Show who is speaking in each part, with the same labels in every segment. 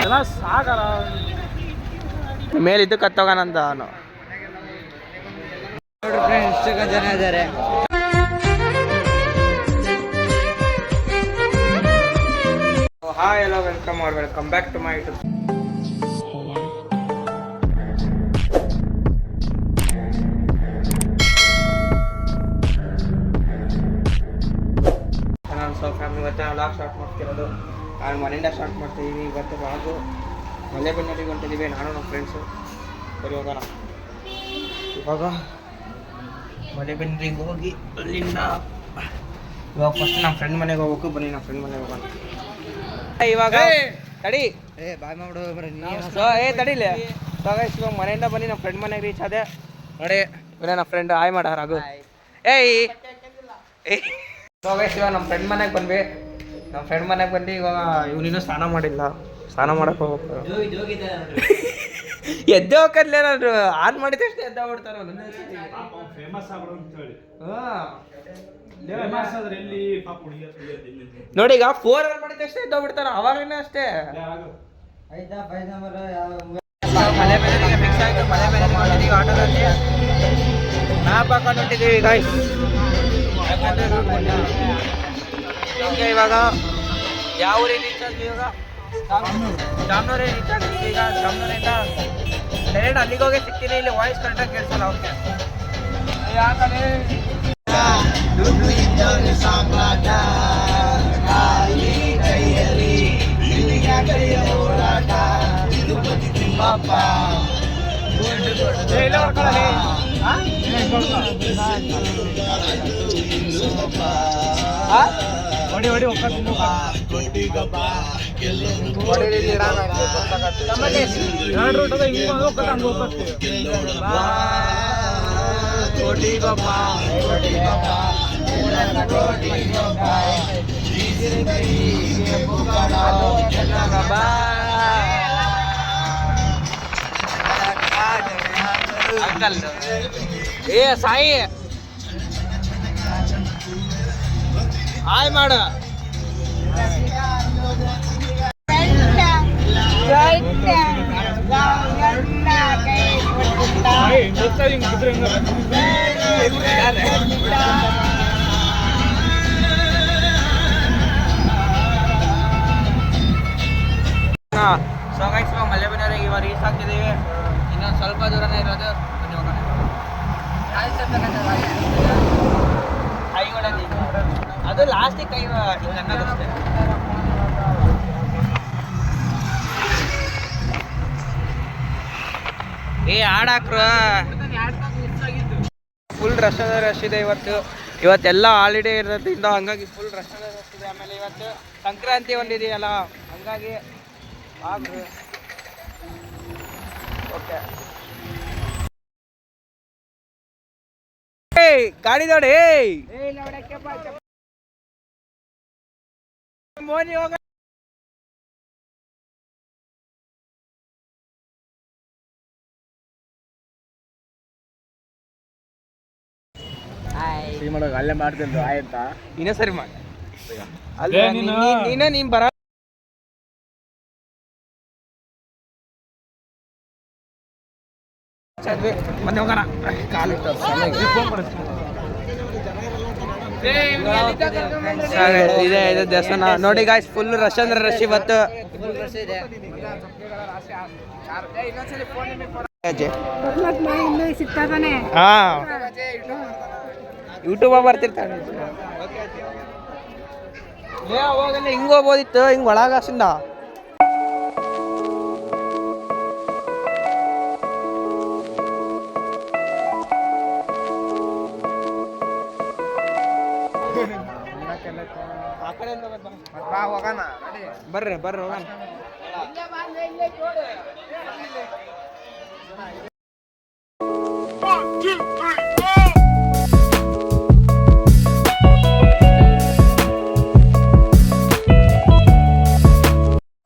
Speaker 1: ಸಾಗರ
Speaker 2: ಮೇಲೆ ಇದಕ್ಕೆ ಹತ್ತೋಗೋಣಂತ ಅವನು.
Speaker 1: ಎಷ್ಟು ಜನ ಇದ್ದಾರೆ.
Speaker 2: ಹಾಯ್ ಎಲ್ಲ welcome back to my YouTube. ನಾನು ಸ್ವಲ್ಪ ಫ್ಯಾಮಿಲಿ ಇವತ್ತು ವ್ಲಾಗ್ ಸ್ಟಾರ್ಟ್ ಮಾಡ್ತಿರೋದು. ನಾನು ಮನೆಯಿಂದ ಸ್ಟಾರ್ಟ್ ಮಾಡ್ತಿದ್ದೀನಿ. ಇವತ್ತು ವ್ಲಾಗು ಮಲೆಬೆನ್ನೂರಿಗೆ ಹೊಂಟಿದ್ದೀವಿ, ನಾನು ನಮ್ಮ ಫ್ರೆಂಡ್ಸು. ಬರೀ ಹೋಗೋಣ. ಇವಾಗ ಮಲೆಬೆನ್ನೂರಿಗೆ ಹೋಗಿ ಅಲ್ಲಿಂದ ಇವಾಗ ಫಸ್ಟ್ ನಮ್ಮ ಫ್ರೆಂಡ್ ಮನೆಗೆ ಹೋಗ್ಬೇಕು. ಬನ್ನಿ ನಮ್ಮ ಫ್ರೆಂಡ್ ಮನೆಗೆ ಹೋಗೋಣ. ಇವಾಗ ತಡಿ
Speaker 1: ಬಾಯ್ ಮಾಡ್ಬಿಡು.
Speaker 2: ತಡಿಲಿ. ಇವಾಗ ಮನೆಯಿಂದ ಬನ್ನಿ ನಮ್ಮ ಫ್ರೆಂಡ್ ಮನೆಗೆ ರೀಚ್ ಆದೆ ನೋಡಿ. ಇವನೇ ನಮ್ಮ ಫ್ರೆಂಡ್ ಆಯ್ ಮಾಡ ರಾಗು. ಇವಾಗ ನಮ್ಮ ಫ್ರೆಂಡ್ ಮನೆಗೆ ಬಂದ್ವಿ. ನಮ್ಮ ಫ್ರೆಂಡ್ ಮನೆಗೆ ಬಂದು ಇವಾಗ ಇವನಿನ್ನೂ ಸ್ನಾನ ಮಾಡಿಲ್ಲ. ಸ್ನಾನ ಮಾಡಕ್ಕೆ ಹೋಗ್ಬೇಕು. ಎದ್ದೆ ಹೋಗಲ್ಲ. ನಾನು ಆನ್ ಮಾಡಿದ ತಕ್ಷಣ ಎದ್ದ ಬಿಡ್ತಾರ. ನೋಡಿ ಈಗ 4 ರನ್ ಮಾಡಿದ ತಕ್ಷಣ ಎದ್ದ ಬಿಡ್ತಾರ. ಅವಾಗೇನೆ ಅಷ್ಟೇ. ಮಲೆ ಮೇಲೆ ಫಿಕ್ಸ್ ಆಯ್ತು. ಮಲೆ ಮೇಲೆ ಮಾಡಿದೀವಿ ಆಟೋದಲ್ಲಿ. ಮ್ಯಾಪ್ ಹಾಕೊಂಡು ಹೊಂಟಿದ್ದೀವಿ ಗಾಯ್ಸ್. ಇವಾಗ ಯಾವ ಊರಿಗೆ ರೀಚ್ ಆದ್ವಿ? ಇವಾಗ ಜಾಮ್ನೂರಿಗೆ ರೀಚ್ ಆಗ್ತೀವಿ. ಈಗ ಜಾಮ್ನೂರಿಂದ ಡೈರೆಕ್ಟ್ ಅಲ್ಲಿಗೆ ಹೋಗಿ ಸಿಗ್ತೀನಿ. ಇಲ್ಲಿ ವಾಯ್ಸ್ ಕರೆಕ್ಟಾಗಿ ಕೇಳಿಸಲ್ಲ ಅವ್ರಿಗೆ. ಯಾಕಂದ್ರೆ ಏ ಸಾಯಿ ಹಾಯ್ ಮಾಡ. ಸೊ ಗೈಸ್ ಇವಾಗ ಮಲೆಬೆನ್ನೂರಿಗೆ ಇವಾಗ ರೀಚ್ ಆಗ್ತಿದ್ದೀವಿ. ಇನ್ನೊಂದು ಸ್ವಲ್ಪ ದೂರನೇ ಇರೋದು. ಬನ್ನಿ ಹೋಗೋಣ. ಕೈ ಹೊಡೋದು ಅದು ಲಾಸ್ಟಿಗೆ ಕೈ ಹಿಂಗೆ ಅನ್ನೋದಷ್ಟೇ. ಆಡಾಕ್ರು ಫುಲ್ ರಶ್ ಇದೆ ಇವತ್ತೆಲ್ಲ ಹಾಲಿಡೇ ಇರೋದ್ರಿಂದ ಹಂಗಾಗಿ ಫುಲ್ ರಶ್ ಇದೆ. ಆಮೇಲೆ ಇವತ್ತು ಸಂಕ್ರಾಂತಿ ಒಂದಿದೆಯಲ್ಲ ಹಂಗಾಗಿ ಆಗ್ರು ಓಕೆ. ಗಾಡಿ ನೋಡಿ ಮೋನಿ ಹೋಗ.
Speaker 1: ಅಲ್ಲೇ ಮಾಡ್ತಿದ್ದು ಆಯ್ತ.
Speaker 2: ಇನ್ನೂ ಸರಿ ಮಾಡಿ. ನೀನ್ ಬರ ಮನೆ ಹೋಗೋಣ. ಇದೆ ದೇವಸ್ಥಾನ ನೋಡಿ ಗಾಯ್ಸ್. ಫುಲ್ ರಶ್ ಅಂದ್ರೆ ರಶ್ ಇವತ್ತು. ಹಾ ಯೂಟ್ಯೂಬ್ ಬರ್ತಿರ್ತಾನೆ. ಹೋಗಲ್ಲ ಹಿಂಗ್ ಹೋಗ್ಬೋದಿತ್ತು. ಹಿಂಗ್ ಒಳಗಾಸಿಂದ ಬರ್ರಿ ಹೋಗೋಣ.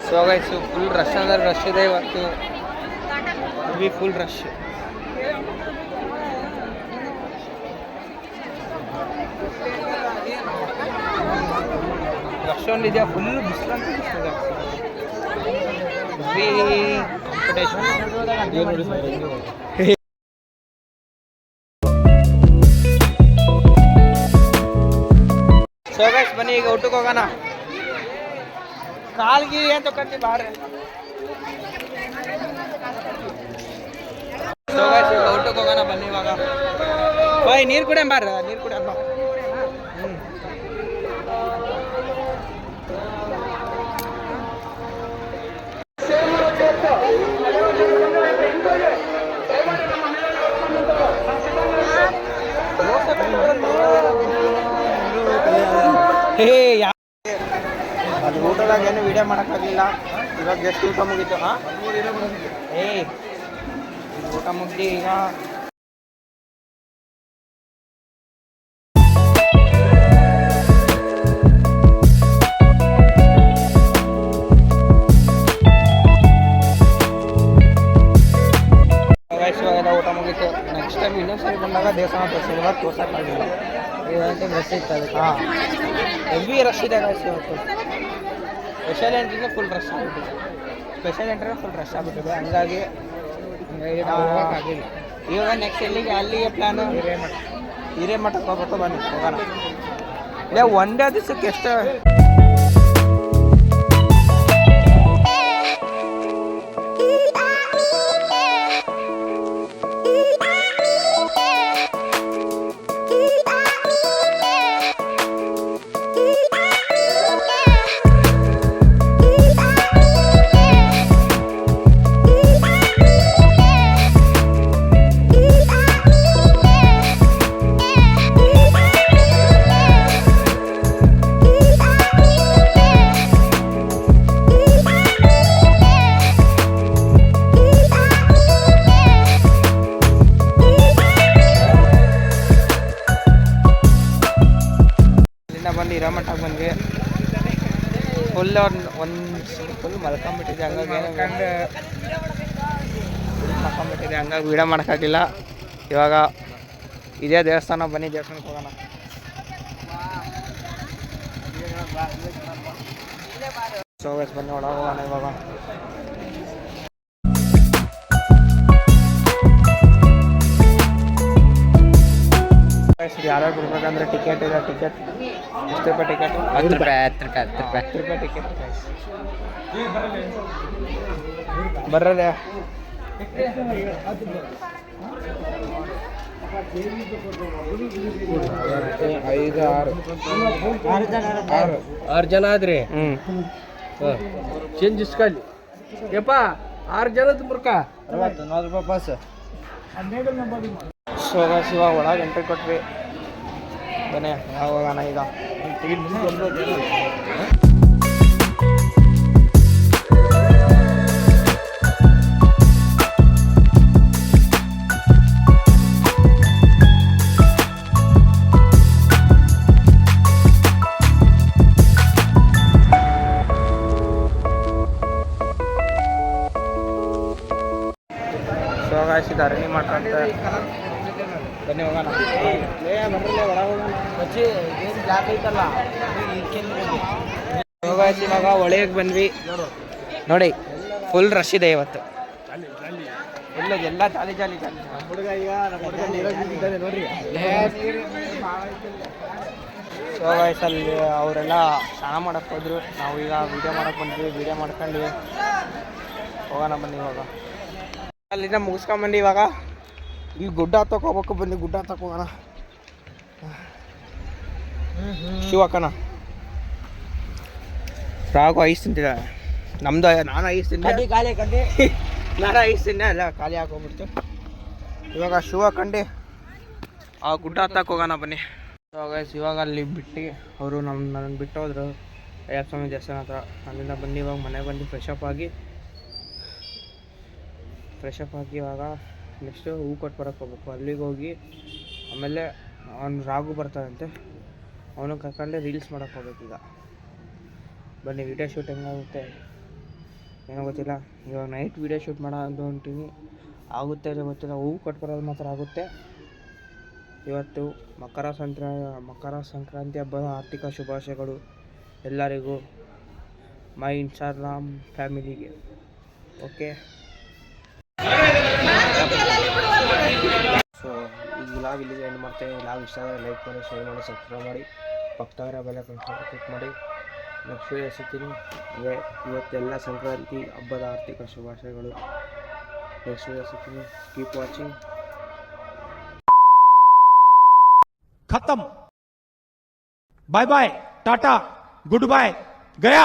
Speaker 2: ಸೊ ಗೈಸ್ ಫುಲ್ ರಶ್ ಅಂದ್ರೆ ರಶ್ ಇದೆ ಇವತ್ತು. Full rush. ಅಷ್ಟೊಂದಿದೆಯಾ? ಫುಲ್ ಬಿಸಿಲು ಅಂತ ಸೊ ಗೈಸ್ ಬನ್ನಿ ಈಗ ಊಟಕ್ಕೆ ಹೋಗೋಣ. ಕಾಲ್ಗಿರಿ ಅಂತ ಕಂಡು ಬಾರೆ. ಸೊ ಗೈಸ್ ಈಗ ಊಟಕ್ಕೆ ಹೋಗೋಣ ಬನ್ನಿ ಇವಾಗ. ಓಯ್ ನೀರು ಕುಡಿಯಂ ಬಾರ, ನೀರು ಕುಡಿಯಂ ಬಾ. ಅದು ಊಟದಾಗ ಏನು ವಿಡಿಯೋ ಮಾಡೋಕ್ಕಾಗಲಿಲ್ಲ. ಇವಾಗ ಜಸ್ಟ್ ಊಟ ಮುಗೀತು. ಹಾಂ ಊಟ ಮುಗ್ದು ಈಗ ಇವಾಗೆಲ್ಲ ಊಟ ಮುಗೀತು. ನೆಕ್ಸ್ಟ್ ಟೈಮ್ ಇನ್ನೊಂದ್ಸರಿ ಬಂದಾಗ ದೇವಸ್ಥಾನ ತೋರಿಸಿಲ್ವ ತೋರ್ಸೋಕ್ಕಾಗಿಲ್ಲ.
Speaker 1: ರಶ್ ಇತ್ತು ಅದಕ್ಕೆ.
Speaker 2: ಹಾಂ ಹೆವಿ ರಶ್ ಇದೆ ಗಾಯ್ಸ್ ಇವತ್ತು. ಸ್ಪೆಷಲ್ ಎಂಟ್ರಿನೇ ಫುಲ್ ರಶ್ ಆಗಿಬಿಟ್ಟಿದೆ. ಸ್ಪೆಷಲ್ ಎಂಟ್ರಿನೇ ಫುಲ್ ರಶ್ ಆಗಿಬಿಟ್ಟಿದೆ. ಹಂಗಾಗಿ
Speaker 1: ಹೋಗೋಕ್ಕಾಗಿಲ್ಲ.
Speaker 2: ಇವಾಗ ನೆಕ್ಸ್ಟ್ ಎಲ್ಲಿಗೆ ಅಲ್ಲಿಗೆ ಪ್ಲ್ಯಾನು ಹಿರೇಮಠಕ್ಕೆ ಹೋಗ್ಬೇಕು. ಬನ್ನಿ ಹೋಗೋಣ. ಇಲ್ಲ ಒಂದೇ ದಿವಸಕ್ಕೆ ಎಷ್ಟು ಬಂದು ಹಿರೇಮಠಕ್ಕೆ ಬಂದ್ವಿ. ಫುಲ್ ಫುಲ್ ಮಲ್ಕೊಂಬಿಟ್ಟಿದೆ. ಹಂಗಾಗಿ ಮಲ್ಕೊಂಬಿಟ್ಟಿದೆ. ಹಂಗಾಗಿ ವೀಡಿಯೋ ಮಾಡೋಕ್ಕಾಗಿಲ್ಲ. ಇವಾಗ ಇದೇ ದೇವಸ್ಥಾನ. ಬನ್ನಿ ದೇವಸ್ಥಾನಕ್ಕೆ ಹೋಗೋಣ. ಸೊ ಗೈಸ್ ಬನ್ನಿ ಒಳಗೆ ಹೋಗೋಣ ಇವಾಗ. ಯಾರ್ಯಾರು ಬರ್ಬೇಕಂದ್ರೆ ಟಿಕೆಟ್ ಇದೆ. ಟಿಕೆಟ್ ಎಷ್ಟು ರೂಪಾಯಿ ಟಿಕೆಟ್?
Speaker 1: 10 ರೂಪಾಯಿ
Speaker 2: ಟಿಕೆಟ್. ಬರ್ರಲ್ಲೇ
Speaker 1: ಆರು ಜನ ಆದ್ರಿ.
Speaker 2: ಚೇಂಜ್ ಇಸ್ಕಲ್ಲಿ ಯಪ್ಪ 6 ಜನದ ಮುರ್ಕ
Speaker 1: 40 ರೂಪಾಯಿ ಪಾಸ್.
Speaker 2: ಶಿವ ಒಳಗೆ ಎಂಟ್ರಿ ಕೊಟ್ವಿ. ಬನ್ನಿ ಹೋಗೋಣ ಈಗ. ಶಿವಗಾಯಿಸಿದ ಅರಣಿ ಮಾಡ್ಕೊಂತ ಬನ್ನಿ ಹೋಗೋಣ. ಶಿವಗಾಯಿಸಿ ಇವಾಗ ಒಳಗೆ ಬಂದ್ವಿ. ನೋಡಿ ಫುಲ್ ರಶ್ ಇದೆ ಇವತ್ತು. ಇಲ್ಲ ಎಲ್ಲ ಜಾಲಿ ಜಾಲಿ ಜಾಲಿ. ಶಿವಗಾಯಿಸಲ್ಲಿ ಅವರೆಲ್ಲ ಸ್ನಾನ ಮಾಡಕ್ಕೆ ಹೋದ್ರು. ನಾವು ಈಗ ವೀಡಿಯೋ ಮಾಡಕ್ಕೆ ಬಂದ್ವಿ. ವೀಡಿಯೋ ಮಾಡ್ಕೊಂಡು ಹೋಗೋಣ ಬನ್ನಿ ಇವಾಗ. ಅಲ್ಲಿಂದ ಮುಗಿಸ್ಕೊಂಬಂದು ಇವಾಗ ಇಲ್ಲಿ ಗುಡ್ಡ ಹತ್ತಕ್ಕೆ ಹೋಗ್ಬೇಕು. ಬನ್ನಿ ಗುಡ್ಡ ಹತ್ತಕ್ಕೆ ಹೋಗೋಣ. ಶಿವಕ್ಕನ ರಾಗು ಐಸ್ ತಿಂತಿದ್ದ. ನಮ್ದು ನಾನು ಐಸ್ ತಿಂದೆ. ನಾನು ಐಸ್ ತಿಂದೆ ಅಲ್ಲ ಖಾಲಿ ಹಾಕೋಗ್ಬಿಡ್ತು. ಇವಾಗ ಶಿವ ಕಂಡು ಆ ಗುಡ್ಡ ಹತ್ತಕ್ಕೆ ಹೋಗೋಣ ಬನ್ನಿ. ಇವಾಗ ಅಲ್ಲಿ ಬಿಟ್ಟು ಅವರು ನನ್ನ ಬಿಟ್ಟು ಹೋದ್ರು ಅಯ್ಯಪ್ಪ ಸ್ವಾಮಿ ದೇವಸ್ಥಾನ ಹತ್ರ. ಅಲ್ಲಿಂದ ಬನ್ನಿ ಇವಾಗ ಮನೆಗೆ ಬಂದು ಫ್ರೆಶ್ ಅಪ್ ಆಗಿ ಇವಾಗ ನೆಕ್ಸ್ಟು ಹೂ ಕೊಟ್ಟು ಬರೋಕ್ಕೆ ಹೋಗ್ಬೇಕು. ಅಲ್ಲಿಗೆ ಹೋಗಿ ಆಮೇಲೆ ಅವನು ರಾಗು ಬರ್ತಾರಂತೆ. ಅವನು ಕರ್ಕೊಂಡೆ ರೀಲ್ಸ್ ಮಾಡೋಕ್ಕೆ ಹೋಗ್ಬೇಕು. ಈಗ ಬನ್ನಿ ವೀಡಿಯೋ ಶೂಟ್ ಹೆಂಗಾಗುತ್ತೆ ಏನೋ ಗೊತ್ತಿಲ್ಲ. ಇವಾಗ ನೈಟ್ ವೀಡಿಯೋ ಶೂಟ್ ಮಾಡೋದು ಹೊಂಟೀನಿ. ಆಗುತ್ತೆ ಇಲ್ಲ ಗೊತ್ತಿಲ್ಲ. ಹೂ ಕೊಟ್ಟು ಬರೋದು ಮಾತ್ರ ಆಗುತ್ತೆ. ಇವತ್ತು ಮಕರ ಸಂಕ್ರಾಂತಿ ಹಬ್ಬದ ಆರ್ಥಿಕ ಶುಭಾಶಯಗಳು ಎಲ್ಲರಿಗೂ. ಮೈ ಇನ್ಸ್ಟಾಗ್ರಾಮ್ ಫ್ಯಾಮಿಲಿಗೆ. ಓಕೆ ಸೊ ಈ ವ್ಲಾಗ್ ಇಲ್ಲಿಗೆ ಎಂಡ್ ಮಾಡ್ತೇವೆ. ವ್ಲಾಗ್ ಇಷ್ಟ ಆದರೆ ಲೈಕ್ ಮಾಡಿ, ಶೇರ್ ಮಾಡಿ, ಸಬ್ಸ್ಕ್ರೈಬ್ ಮಾಡಿ, ಪಕ್ಕದವರ ಬೆಲೆ ಕ್ಲಿಕ್ ಮಾಡಿ. ನೆಕ್ಸ್ಟ್ ವೀಡಿಯೋ ಸಿಗ್ತೀನಿ. ಇವತ್ತೆಲ್ಲ ಸಂಕ್ರಾಂತಿ ಹಬ್ಬದ ಆರ್ಥಿಕ ಶುಭಾಶಯಗಳು. ನೆಕ್ಸ್ಟ್ ವೀಡಿಯೋ ಸಿಗ್ತೀನಿ. Keep watching.
Speaker 3: खत्म. बाय बाय, टाटा, गुड बाय, गया.